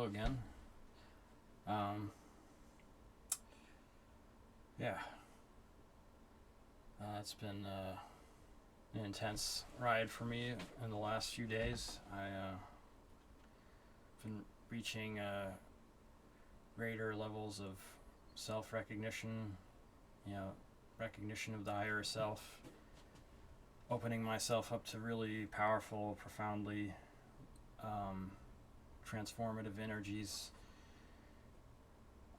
again. Um, yeah, it's been an intense ride for me in the last few days. I've been reaching greater levels of self recognition, you know, recognition of the higher self, opening myself up to really powerful, profoundly um, transformative energies.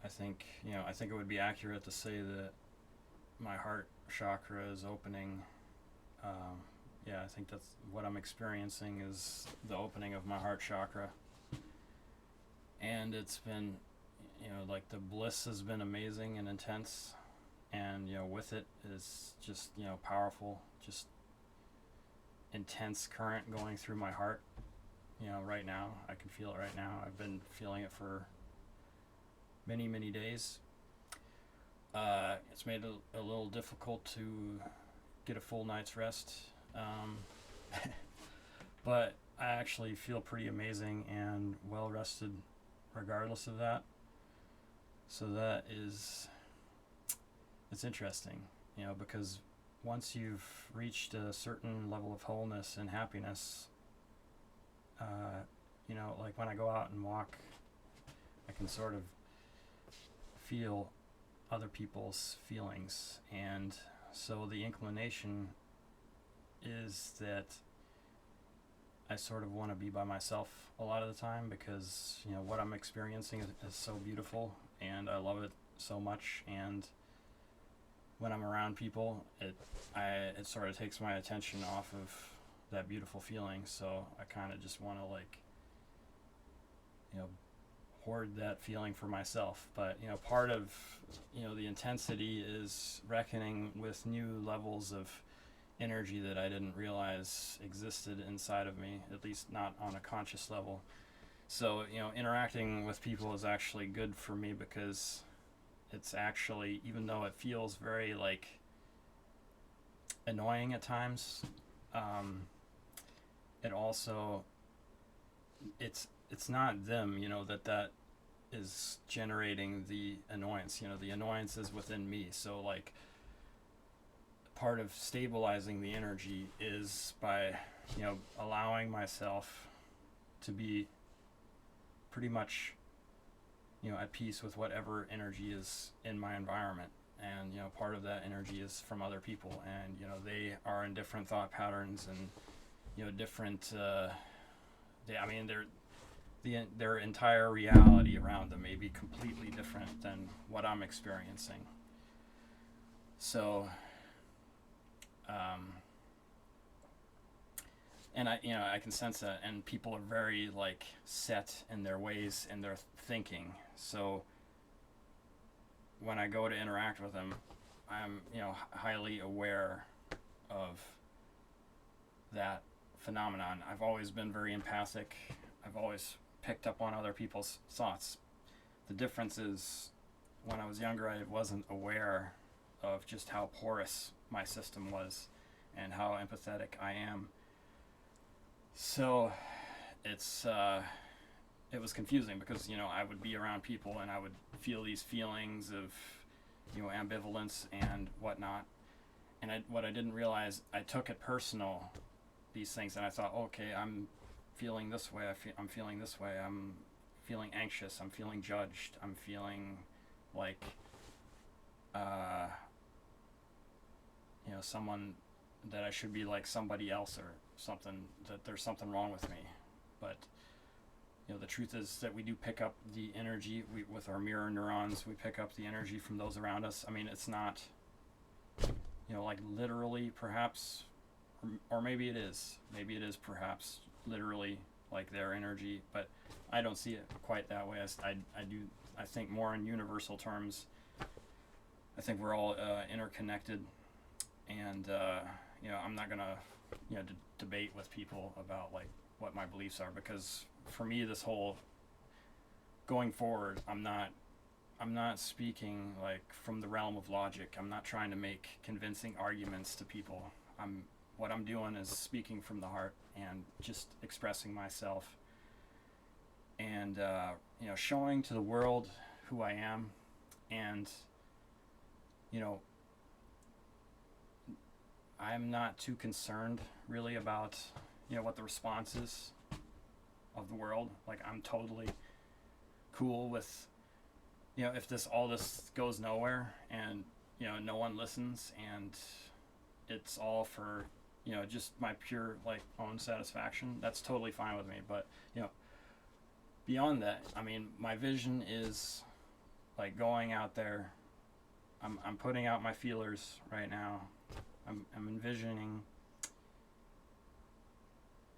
I think it would be accurate to say that my heart chakra is opening. I think that's what I'm experiencing is the opening of my heart chakra. And it's been, like the bliss has been amazing and intense. And, with it is just, powerful, just intense current going through my heart. Right now, I can feel it right now. I've been feeling it for many, many days. It's made it a little difficult to get a full night's rest. But I actually feel pretty amazing and well rested regardless of that. So it's interesting, because once you've reached a certain level of wholeness and happiness, like when I go out and walk, I can sort of feel other people's feelings. And so the inclination is that I sort of want to be by myself a lot of the time because, what I'm experiencing is so beautiful and I love it so much. And when I'm around people, it sort of takes my attention off of that beautiful feeling. So I kind of just want to hoard that feeling for myself. But part of the intensity is reckoning with new levels of energy that I didn't realize existed inside of me, at least not on a conscious level. So interacting with people is actually good for me because it's actually, even though it feels very annoying at times, it also it's not them, that is generating the annoyance. The annoyance is within me. So part of stabilizing the energy is by allowing myself to be pretty much at peace with whatever energy is in my environment. And part of that energy is from other people, and they are in different thought patterns and different their entire reality around them may be completely different than what I'm experiencing. So and I can sense that, and people are very set in their ways and their thinking. So when I go to interact with them, I'm highly aware of that phenomenon. I've always been very empathic. I've always picked up on other people's thoughts. The difference is when I was younger, I wasn't aware of just how porous my system was and how empathetic I am. So it was confusing because I would be around people and I would feel these feelings of ambivalence and whatnot, and what I didn't realize, I took it personal, these things, and I thought, okay, I'm feeling this way, I'm feeling this way, I'm feeling anxious, I'm feeling judged, I'm feeling like someone that I should be like somebody else or something, that there's something wrong with me. But the truth is that we do pick up the energy with our mirror neurons. We pick up the energy from those around us. I mean, it's not literally perhaps, or maybe it is perhaps literally their energy, but I don't see it quite that way. I think more in universal terms. I think we're all interconnected, and I'm not gonna debate with people about what my beliefs are, because for me, this whole going forward, I'm not speaking from the realm of logic. I'm not trying to make convincing arguments to people. What I'm doing is speaking from the heart and just expressing myself. And and showing to the world who I am, and you know, I'm not too concerned really about what the response is of the world. Like, I'm totally cool with if all this goes nowhere, and no one listens, and it's all for just my pure like own satisfaction. That's totally fine with me. But beyond that, I mean, my vision is like going out there. I'm putting out my feelers right now. I'm envisioning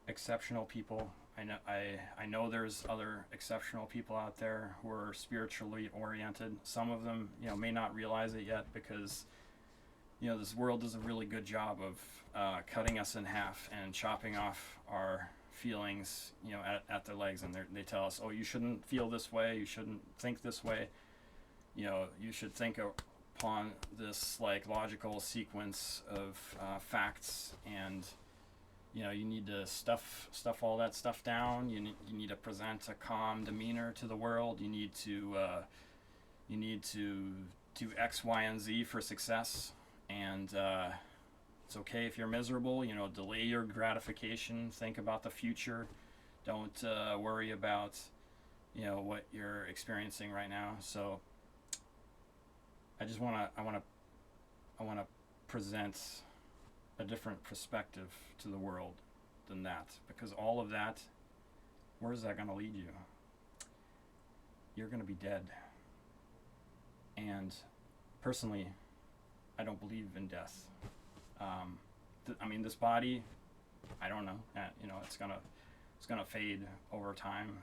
exceptional people. I know there's other exceptional people out there who are spiritually oriented. Some of them may not realize it yet, because this world does a really good job of cutting us in half and chopping off our feelings at their legs, and they tell us, oh, you shouldn't feel this way, you shouldn't think this way, you should think upon this like logical sequence of facts, and you need to stuff all that stuff down. You need to present a calm demeanor to the world. You need to do X, Y, and Z for success, and it's okay if you're miserable. Delay your gratification. Think about the future. Don't worry about what you're experiencing right now. So I want to present a different perspective to the world than that, because all of that, where is that going to lead you? You're going to be dead. And personally, I don't believe in death. This body, I don't know. It's gonna fade over time.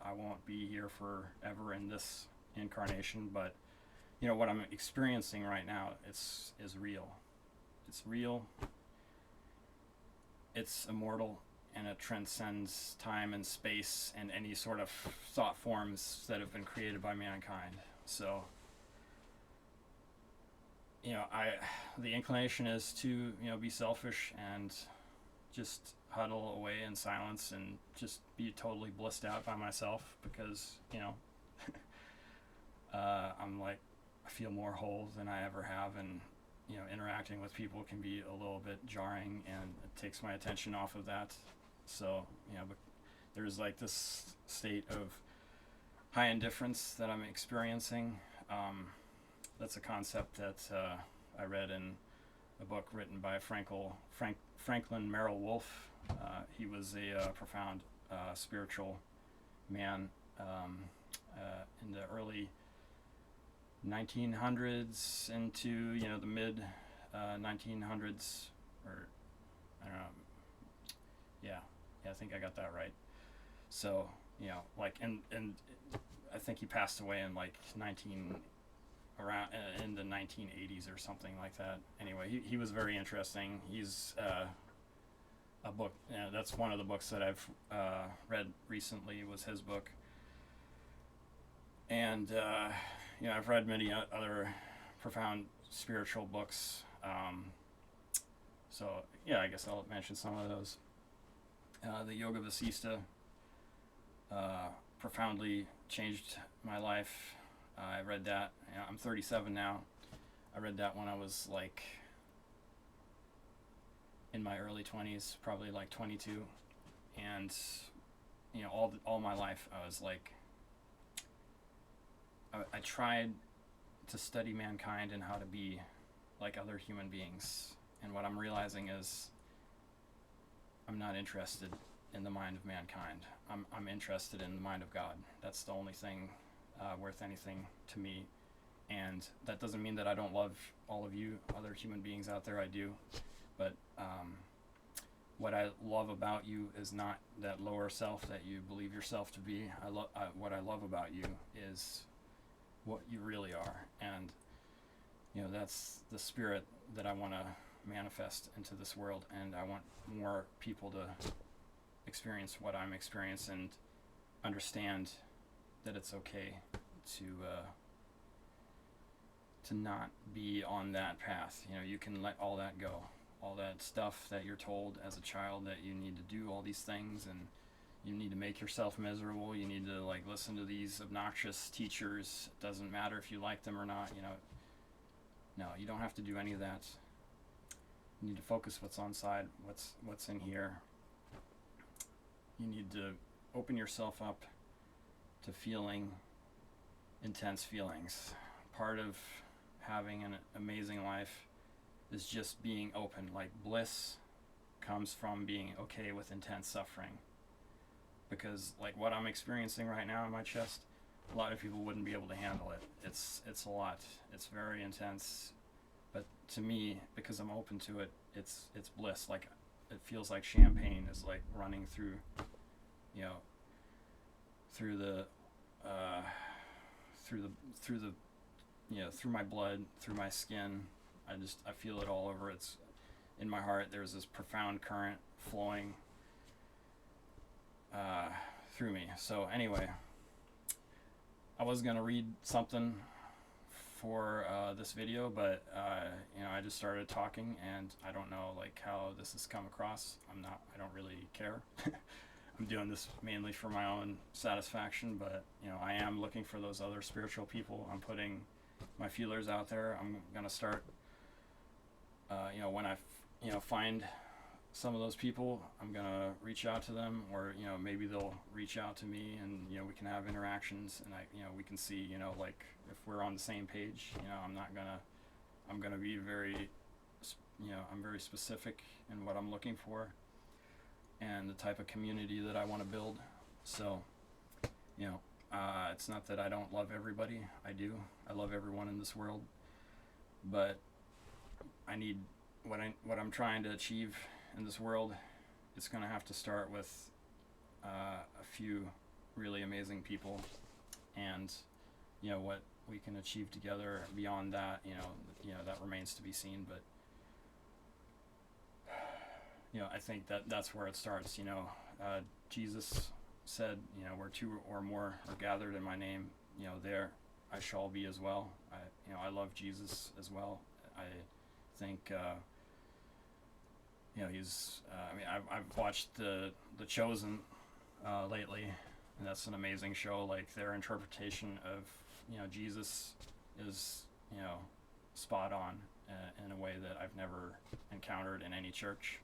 I won't be here forever in this incarnation, but what I'm experiencing right now is real. It's real. It's immortal, and it transcends time and space and any sort of thought forms that have been created by mankind. So the inclination is to be selfish and just huddle away in silence and just be totally blissed out by myself, because I'm like, I feel more whole than I ever have, and interacting with people can be a little bit jarring, and it takes my attention off of that. So but there's like this state of high indifference that I'm experiencing. That's a concept that I read in a book written by Franklin Merrill Wolf. He was a profound spiritual man in the early 1900s into the mid 1900s, or I don't know. Yeah, I think I got that right. So like, and I think he passed away in like in the 1980s or something like that. Anyway, he was very interesting. He's a book. That's one of the books that I've read recently, was his book. And I've read many other profound spiritual books. So I guess I'll mention some of those. The Yoga Vasista profoundly changed my life. I read that. I'm 37 now. I read that when I was like in my early 20s, probably like 22, and all my life I was like, I tried to study mankind and how to be like other human beings, and what I'm realizing is I'm not interested in the mind of mankind. I'm interested in the mind of God. That's the only thing worth anything to me. And that doesn't mean that I don't love all of you other human beings out there. I do. But what I love about you is not that lower self that you believe yourself to be. What I love about you is what you really are. And that's the spirit that I want to manifest into this world. And I want more people to experience what I'm experiencing and understand that it's okay to not be on that path. You can let all that go, all that stuff that you're told as a child that you need to do all these things, and You need to make yourself miserable. You need to like listen to these obnoxious teachers. It doesn't matter if you like them or not. No, you don't have to do any of that. You need to focus what's on side, what's in here. You need to open yourself up to feeling intense feelings. Part of having an amazing life is just being open. Like bliss comes from being okay with intense suffering. Because like what I'm experiencing right now in my chest, a lot of people wouldn't be able to handle it. It's a lot. It's very intense. But to me, because I'm open to it, it's bliss. Like it feels like champagne is like running through, through the through my blood, through my skin. I feel it all over. It's in my heart. There's this profound current flowing through me. So anyway, I was gonna read something for this video, but I just started talking, and I don't know like how this has come across. I don't really care. I'm doing this mainly for my own satisfaction, but I am looking for those other spiritual people. I'm putting my feelers out there. I'm gonna start when I find some of those people, I'm gonna reach out to them, or maybe they'll reach out to me, and we can have interactions, and we can see like if we're on the same page. I'm gonna be very I'm very specific in what I'm looking for and the type of community that I want to build. So it's not that I don't love everybody. I do. I love everyone in this world, but I need what I'm trying to achieve in this world. It's going to have to start with a few really amazing people, and what we can achieve together beyond that, that remains to be seen. But I think that's where it starts. Jesus said, where two or more are gathered in my name, there I shall be as well. I love Jesus as well. I think he's I've watched the Chosen lately, and that's an amazing show. Like their interpretation of Jesus is spot on in a way that I've never encountered in any church.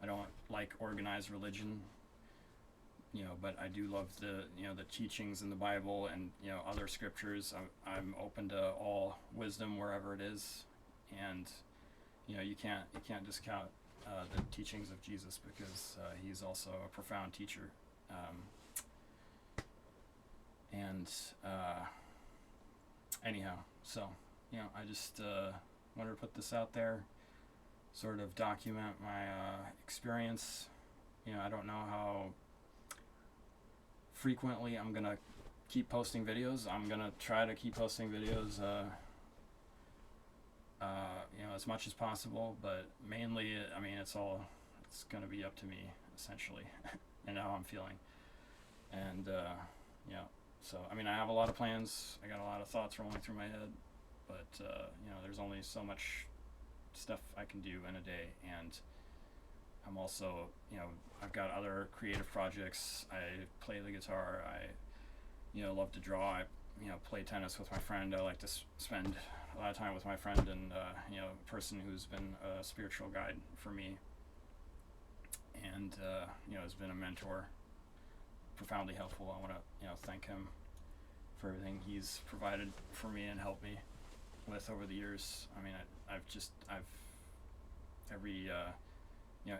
I don't like organized religion, but I do love the the teachings in the Bible and other scriptures. I'm open to all wisdom wherever it is, and you can't discount the teachings of Jesus, because he's also a profound teacher. Anyhow, so I just wanted to put this out there, sort of document my experience. I don't know how frequently I'm gonna keep posting videos. I'm gonna try to keep posting videos as much as possible, but mainly it's gonna be up to me, essentially, and how I'm feeling. And so I have a lot of plans. I got a lot of thoughts rolling through my head, but there's only so much stuff I can do in a day, and I'm also I've got other creative projects. I play the guitar. I love to draw. I play tennis with my friend. I like to spend a lot of time with my friend, and a person who's been a spiritual guide for me, and has been a mentor, profoundly helpful. I want to thank him for everything he's provided for me and helped me with over the years. I've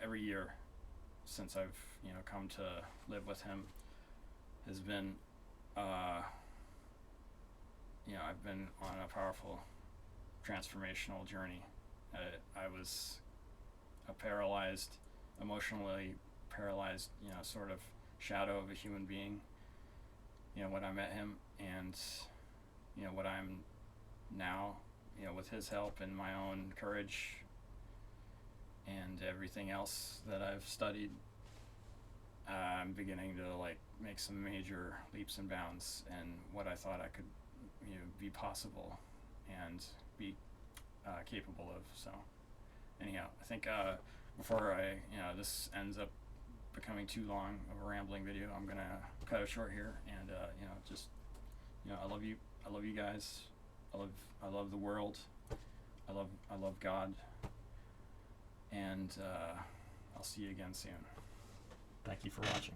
every year since I've come to live with him has been I've been on a powerful transformational journey. I was a paralyzed, emotionally paralyzed, sort of shadow of a human being, when I met him, and what I'm now, with his help and my own courage and everything else that I've studied, I'm beginning to make some major leaps and bounds in what I thought I could be possible and be capable of. So anyhow, I think before this ends up becoming too long of a rambling video, I'm gonna cut it short here, and just I love you. I love you guys. I love the world. I love God. And I'll see you again soon. Thank you for watching.